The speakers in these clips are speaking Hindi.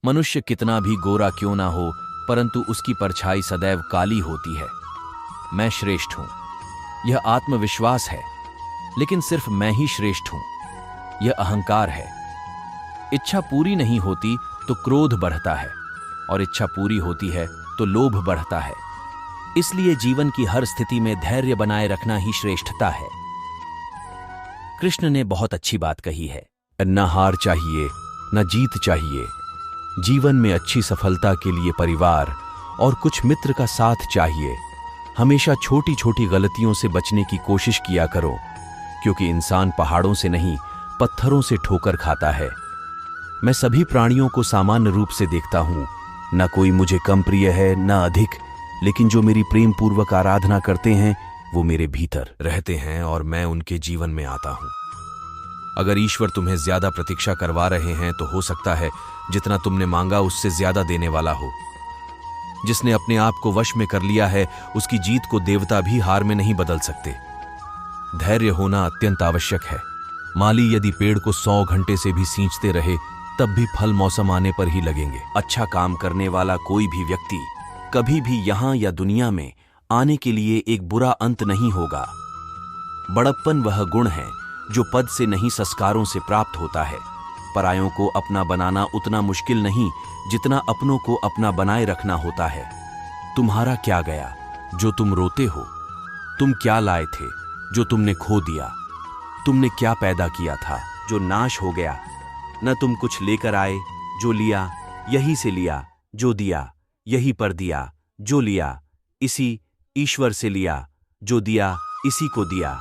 मनुष्य कितना भी गोरा क्यों ना हो, परंतु उसकी परछाई सदैव काली होती है। मैं श्रेष्ठ हूं, यह आत्मविश्वास है, लेकिन सिर्फ मैं ही श्रेष्ठ हूं, यह अहंकार है। इच्छा पूरी नहीं होती तो क्रोध बढ़ता है, और इच्छा पूरी होती है तो लोभ बढ़ता है। इसलिए जीवन की हर स्थिति में धैर्य बनाए रखना ही श्रेष्ठता है। कृष्ण ने बहुत अच्छी बात कही है, न हार चाहिए न जीत चाहिए। जीवन में अच्छी सफलता के लिए परिवार और कुछ मित्र का साथ चाहिए। हमेशा छोटी छोटी गलतियों से बचने की कोशिश किया करो, क्योंकि इंसान पहाड़ों से नहीं पत्थरों से ठोकर खाता है। मैं सभी प्राणियों को सामान्य रूप से देखता हूं, न कोई मुझे कम प्रिय है न अधिक, लेकिन जो मेरी प्रेम पूर्वक आराधना करते हैं वो मेरे भीतर रहते हैं और मैं उनके जीवन में आता हूं। अगर ईश्वर तुम्हें ज्यादा प्रतीक्षा करवा रहे हैं तो हो सकता है जितना तुमने मांगा उससे ज्यादा देने वाला हो। जिसने अपने आप को वश में कर लिया है उसकी जीत को देवता भी हार में नहीं बदल सकते। धैर्य होना अत्यंत आवश्यक है। माली यदि पेड़ को 100 घंटे से भी सींचते रहे तब भी फल मौसम आने पर ही लगेंगे। अच्छा काम करने वाला कोई भी व्यक्ति कभी भी यहां या दुनिया में आने के लिए एक बुरा अंत नहीं होगा। बड़प्पन वह गुण है जो पद से नहीं संस्कारों से प्राप्त होता है। परायों को अपना बनाना उतना मुश्किल नहीं जितना अपनों को अपना बनाए रखना होता है। तुम्हारा क्या गया जो तुम रोते हो? तुम क्या लाए थे जो तुमने खो दिया? तुमने क्या पैदा किया था जो नाश हो गया? न तुम कुछ लेकर आए, जो लिया यही से लिया, जो दिया यही पर दिया, जो लिया इसी ईश्वर से लिया, जो दिया इसी को दिया।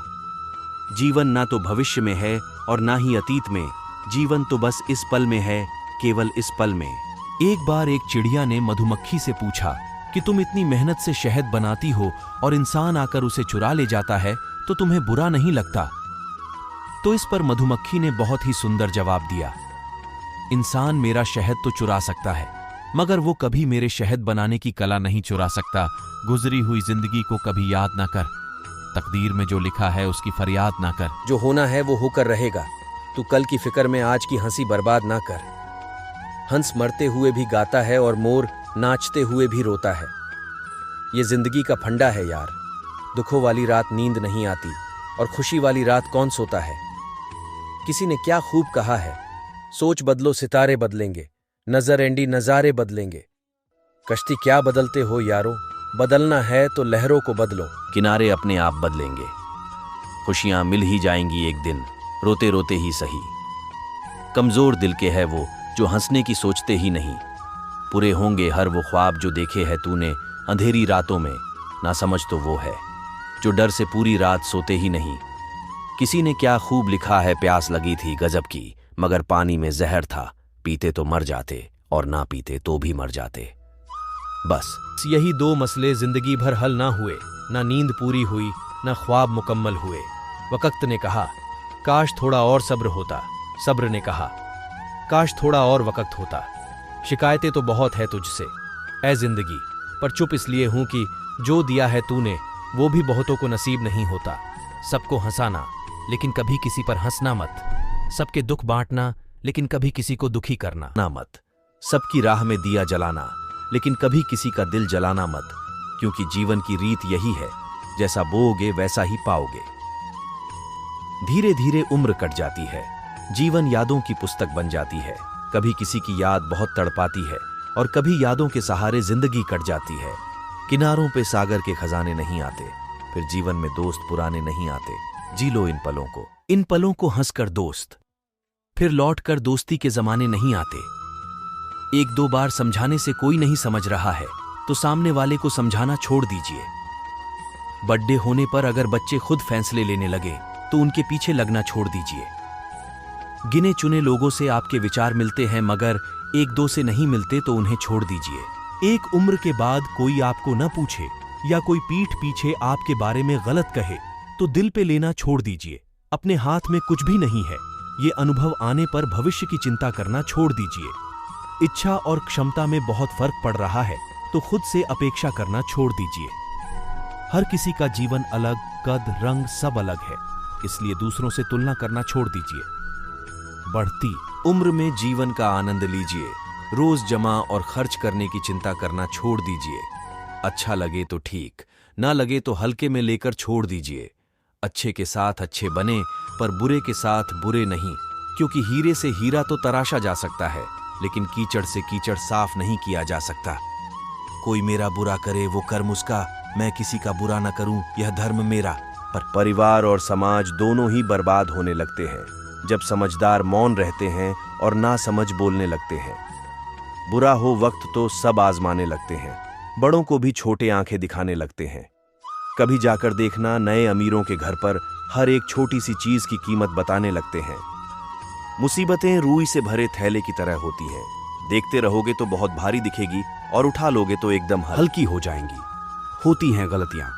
जीवन ना तो भविष्य में है और ना ही अतीत में, जीवन तो बस इस पल में है, केवल इस पल में। एक बार एक चिड़िया ने मधुमक्खी से पूछा कि तुम इतनी मेहनत से शहद बनाती हो और इंसान आकर उसे चुरा ले जाता है तो तुम्हें बुरा नहीं लगता? तो इस पर मधुमक्खी ने बहुत ही सुंदर जवाब दिया, इंसान मेरा शहद तो चुरा सकता है, मगर वो कभी मेरे शहद बनाने की कला नहीं चुरा सकता। गुजरी हुई जिंदगी को कभी याद ना कर, तकदीर में जो लिखा है उसकी फरियाद ना कर। जो होना है वो होकर रहेगा, तू कल की फिक्र में आज की हंसी बर्बाद ना कर। हंस मरते हुए भी गाता है और मोर नाचते हुए भी रोता है। ये जिंदगी का फंडा है यार। दुखों वाली रात नींद नहीं आती और खुशी वाली रात कौन सोता है। किसी ने क्या खूब कहा है, सोच बदलो सितारे बदलेंगे, नजर एंडी नजारे बदलेंगे। कश्ती क्या बदलते हो यारो, बदलना है तो लहरों को बदलो। किनारे अपने आप बदलेंगे, खुशियां मिल ही जाएंगी एक दिन, रोते रोते ही सही। कमजोर दिल के है वो जो हंसने की सोचते ही नहीं। पूरे होंगे हर वो ख्वाब जो देखे है तूने अंधेरी रातों में, ना समझ तो वो है जो डर से पूरी रात सोते ही नहीं। किसी ने क्या खूब लिखा है, प्यास लगी थी गजब की, मगर पानी में जहर था, पीते तो मर जाते और ना पीते तो भी मर जाते। बस यही 2 मसले जिंदगी भर हल ना हुए, ना नींद पूरी हुई ना ख्वाब मुकम्मल हुए। वक्त ने कहा काश थोड़ा और सब्र होता, सब्र ने कहा काश थोड़ा और वक्त होता। शिकायतें तो बहुत है तुझसे ऐ जिंदगी, पर चुप इसलिए हूं कि जो दिया है तूने वो भी बहुतों को नसीब नहीं होता। सबको हंसाना लेकिन कभी किसी पर हंसना मत, सबके दुख बांटना लेकिन कभी किसी को दुखी करना ना मत, सबकी राह में दिया जलाना लेकिन कभी किसी का दिल जलाना मत, क्योंकि जीवन की रीत यही है, जैसा बोओगे वैसा ही पाओगे। धीरे धीरे उम्र कट जाती है, जीवन यादों की पुस्तक बन जाती है। कभी किसी की याद बहुत तड़पाती है और कभी यादों के सहारे जिंदगी कट जाती है। किनारों पे सागर के खजाने नहीं आते, फिर जीवन में दोस्त पुराने नहीं आते। जी लो इन पलों को हंसकर दोस्त, फिर लौट कर दोस्ती के जमाने नहीं आते। 1-2 बार समझाने से कोई नहीं समझ रहा है तो सामने वाले को समझाना छोड़ दीजिए। बर्थडे होने पर अगर बच्चे खुद फैसले लेने लगे तो उनके पीछे लगना छोड़ दीजिए। गिने चुने लोगों से आपके विचार मिलते हैं, मगर 1-2 से नहीं मिलते तो उन्हें छोड़ दीजिए। एक उम्र के बाद कोई आपको न पूछे या कोई पीठ पीछे आपके बारे में गलत कहे तो दिल पे लेना छोड़ दीजिए। अपने हाथ में कुछ भी नहीं है, ये अनुभव आने पर भविष्य की चिंता करना छोड़ दीजिए। इच्छा और क्षमता में बहुत फर्क पड़ रहा है तो खुद से अपेक्षा करना छोड़ दीजिए। हर किसी का जीवन अलग, कद रंग सब अलग है, इसलिए दूसरों से तुलना करना छोड़ दीजिए। बढ़ती उम्र में जीवन का आनंद लीजिए, रोज जमा और खर्च करने की चिंता करना छोड़ दीजिए। अच्छा लगे तो ठीक, ना लगे तो हल्के में लेकर छोड़ दीजिए। अच्छे के साथ अच्छे बने, पर बुरे के साथ बुरे नहीं, क्योंकि हीरे से हीरा तो तराशा जा सकता है, लेकिन कीचड़ से कीचड़ साफ नहीं किया जा सकता। कोई मेरा बुरा करे वो कर्म उसका, मैं किसी का बुरा न करूं यह धर्म मेरा। पर परिवार और समाज दोनों ही बर्बाद होने लगते हैं जब समझदार मौन रहते हैं और ना समझ बोलने लगते हैं। बुरा हो वक्त तो सब आजमाने लगते हैं, बड़ों को भी छोटे आंखें दिखाने लगते हैं। कभी जाकर देखना, नए अमीरों के घर पर हर एक छोटी सी चीज की कीमत बताने लगते हैं। मुसीबतें रूई से भरे थैले की तरह होती हैं, देखते रहोगे तो बहुत भारी दिखेगी और उठा लोगे तो एकदम हल्की हो जाएंगी। होती हैं गलतियां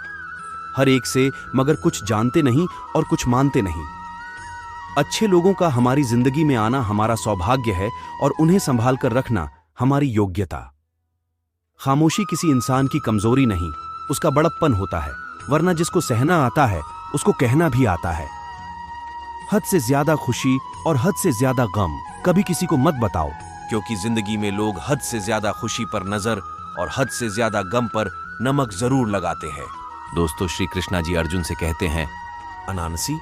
हर एक से, मगर कुछ जानते नहीं और कुछ मानते नहीं। अच्छे लोगों का हमारी जिंदगी में आना हमारा सौभाग्य है और उन्हें संभाल कर रखना हमारी योग्यता। खामोशी किसी इंसान की कमजोरी नहीं, उसका बड़प्पन होता है, वरना जिसको सहना आता है उसको कहना भी आता है। हद से ज्यादा खुशी और हद से ज्यादा गम कभी किसी को मत बताओ, क्योंकि जिंदगी में लोग हद से ज्यादा खुशी पर नजर और हद से ज्यादा गम पर नमक जरूर लगाते हैं। दोस्तों, श्री कृष्णा जी अर्जुन से कहते हैं, अनानसी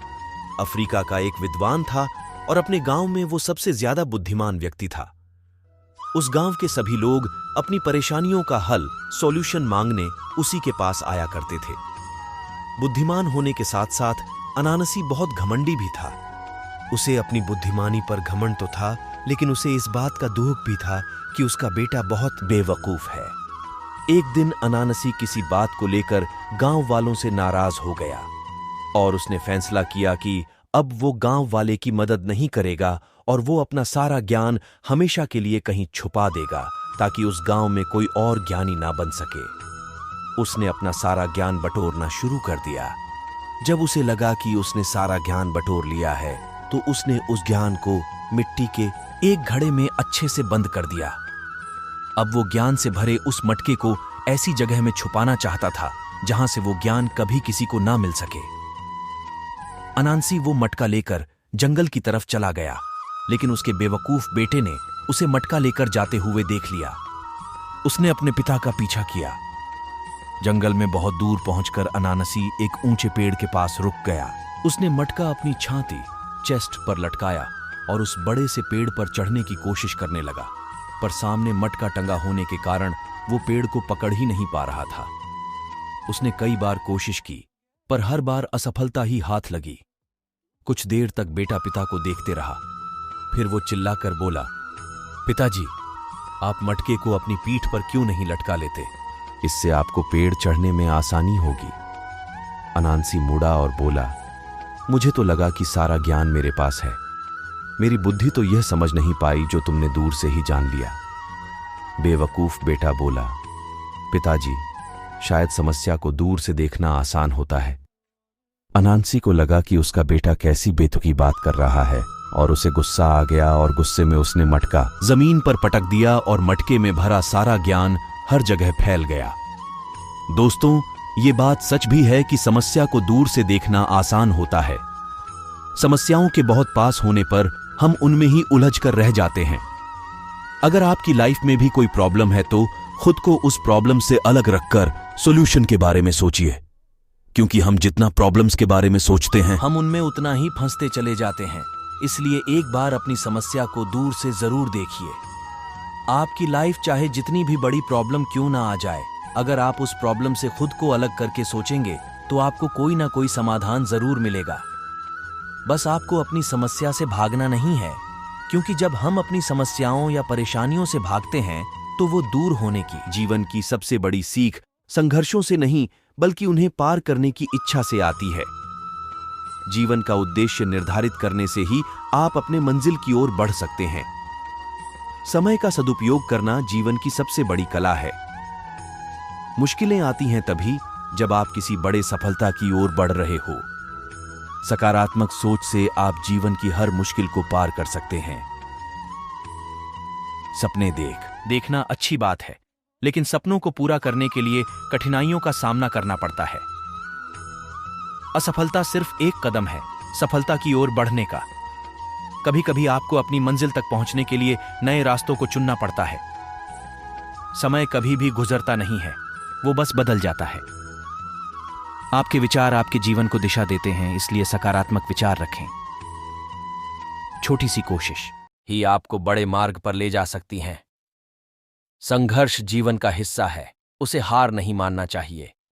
अफ्रीका का एक विद्वान था और अपने गांव में वो सबसे ज्यादा बुद्धिमान व्यक्ति था। उस गांव के सभी लोग अपनी परेशानियों का हल, सॉल्यूशन मांगने उसी के पास आया करते थे। बुद्धिमान होने के साथ साथ अनानसी बहुत घमंडी भी था। उसे अपनी बुद्धिमानी पर घमंड तो था, लेकिन उसे इस बात का दुख भी था कि उसका बेटा बहुत बेवकूफ है। एक दिन अनानसी किसी बात को लेकर गांव वालों से नाराज हो गया और उसने फैसला किया कि अब वो गांव वाले की मदद नहीं करेगा और वो अपना सारा ज्ञान हमेशा के लिए कहीं छुपा देगा ताकि उस गांव में कोई और ज्ञानी ना बन सके। उसने अपना सारा ज्ञान बटोरना शुरू कर दिया। जब उसे लगा कि उसने सारा ज्ञान बटोर लिया है तो उसने उस ज्ञान को मिट्टी के एक घड़े में अच्छे से बंद कर दिया। अब वो ज्ञान से भरे उस मटके को ऐसी जगह में छुपाना चाहता था जहां से वो ज्ञान कभी किसी को ना मिल सके। अनानसी वो मटका लेकर जंगल की तरफ चला गया, लेकिन उसके बेवकूफ बेटे ने उसे मटका लेकर जाते हुए देख लिया। उसने अपने पिता का पीछा किया। जंगल में बहुत दूर पहुंचकर अनानसी एक ऊंचे पेड़ के पास रुक गया। उसने मटका अपनी छाती, चेस्ट पर लटकाया और उस बड़े से पेड़ पर चढ़ने की कोशिश करने लगा, पर सामने मटका टंगा होने के कारण वो पेड़ को पकड़ ही नहीं पा रहा था। उसने कई बार कोशिश की, पर हर बार असफलता ही हाथ लगी। कुछ देर तक बेटा पिता को देखते रहा, फिर वो चिल्लाकर बोला, पिताजी, आप मटके को अपनी पीठ पर क्यों नहीं लटका लेते? इससे आपको पेड़ चढ़ने में आसानी होगी। अनानसी मुड़ा और बोला, मुझे तो लगा कि सारा ज्ञान मेरे पास है। मेरी बुद्धि तो यह समझ नहीं पाई जो तुमने दूर से ही जान लिया। बेवकूफ बेटा बोला, पिताजी, शायद समस्या को दूर से देखना आसान होता है। अनानसी को लगा कि उसका बेटा कैसी बेतुकी बात कर रहा है और उसे गुस्सा आ गया और गुस्से में उसने मटका जमीन पर पटक दिया और मटके में भरा सारा ज्ञान हर जगह फैल गया। दोस्तों, ये बात सच भी है कि समस्या को दूर से देखना आसान होता है। समस्याओं के बहुत पास होने पर हम उनमें ही उलझ कर रह जाते हैं। अगर आपकी लाइफ में भी कोई प्रॉब्लम है तो खुद को उस प्रॉब्लम से अलग रखकर सॉल्यूशन के बारे में सोचिए, क्योंकि हम जितना प्रॉब्लम्स के बारे में सोचते हैं हम उनमें उतना ही फंसते चले जाते हैं। इसलिए एक बार अपनी समस्या को दूर से जरूर देखिए। आपकी लाइफ चाहे जितनी भी बड़ी प्रॉब्लम क्यों ना आ जाए, अगर आप उस प्रॉब्लम से खुद को अलग करके सोचेंगे तो आपको कोई ना कोई समाधान जरूर मिलेगा। बस आपको अपनी समस्या से भागना नहीं है, क्योंकि जब हम अपनी समस्याओं या परेशानियों से भागते हैं तो वो दूर होने की जीवन की सबसे बड़ी सीख संघर्षों से नहीं बल्कि उन्हें पार करने की इच्छा से आती है। जीवन का उद्देश्य निर्धारित करने से ही आप अपने मंजिल की ओर बढ़ सकते हैं। समय का सदुपयोग करना जीवन की सबसे बड़ी कला है। मुश्किलें आती हैं तभी जब आप किसी बड़े सफलता की ओर बढ़ रहे हो। सकारात्मक सोच से आप जीवन की हर मुश्किल को पार कर सकते हैं। सपने देखना अच्छी बात है, लेकिन सपनों को पूरा करने के लिए कठिनाइयों का सामना करना पड़ता है। असफलता सिर्फ एक कदम है सफलता की ओर बढ़ने का। कभी कभी आपको अपनी मंजिल तक पहुंचने के लिए नए रास्तों को चुनना पड़ता है। समय कभी भी गुजरता नहीं है, वो बस बदल जाता है। आपके विचार आपके जीवन को दिशा देते हैं, इसलिए सकारात्मक विचार रखें। छोटी सी कोशिश ही आपको बड़े मार्ग पर ले जा सकती हैं। संघर्ष जीवन का हिस्सा है, उसे हार नहीं मानना चाहिए।